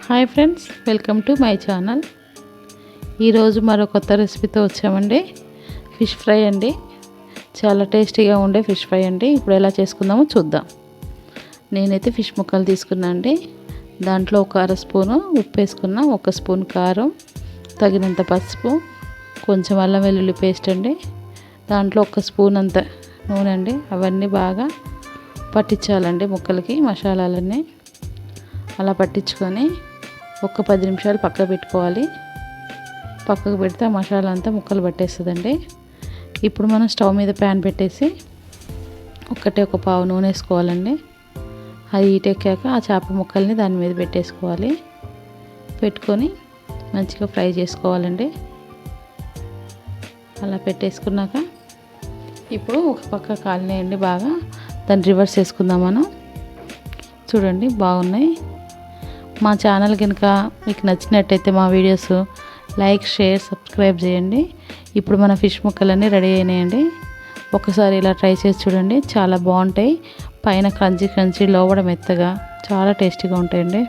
Hi friends, welcome to my channel. ఈరోజు మరో కొత్త రెసిపీతో వచ్చామండి. ఫిష్ ఫ్రై అండి. చాలా టేస్టీగా ఉండే ఫిష్ ఫ్రై అండి. ఇప్పుడు ఎలా చేసుకుందామో చూద్దాం. నేనైతే ఫిష్ ముక్కలు తీసుకున్నా అండి. దాంట్లో ఒక అర స్పూను ఉప్పు వేసుకున్నా, 1 స్పూన్ కారం, తగినంత పసుపు, కొంచెం అల్లం వెల్లుల్లి పేస్ట్ అండి. దాంట్లో 1 స్పూన్ అంత నూనె అండి. అవన్నీ బాగా పట్టించాలండి ముక్కలకి మసాలాలన్నీ. అలా పట్టించుకొని ఒక 10 నిమిషాలు పక్కకు పెట్టుకోవాలి. పక్కకు పెడితే ఆ మసాలా అంతా ముక్కలు పట్టేస్తుందండి. ఇప్పుడు మనం స్టవ్ మీద ప్యాన్ పెట్టేసి ఒక పావు నూనె వేసుకోవాలండి. అది హీట్ ఎక్కాక ఆ చేప ముక్కల్ని దాని మీద పెట్టేసుకోవాలి. పెట్టుకొని మంచిగా ఫ్రై చేసుకోవాలండి. అలా పెట్టేసుకున్నాక ఇప్పుడు ఒక పక్క కాలినాయండి బాగా. దాన్ని రివర్స్ చేసుకుందాం మనం. చూడండి బాగున్నాయి. మా ఛానల్ కనుక మీకు నచ్చినట్టయితే మా వీడియోస్ లైక్, షేర్, సబ్స్క్రైబ్ చేయండి. ఇప్పుడు మన ఫిష్ ముక్కలన్నీ రెడీ అయినాయండి. ఒకసారి ఇలా ట్రై చేసి చూడండి, చాలా బాగుంటాయి. పైన క్రంచీ లోపల మెత్తగా చాలా టేస్టీగా ఉంటాయండి.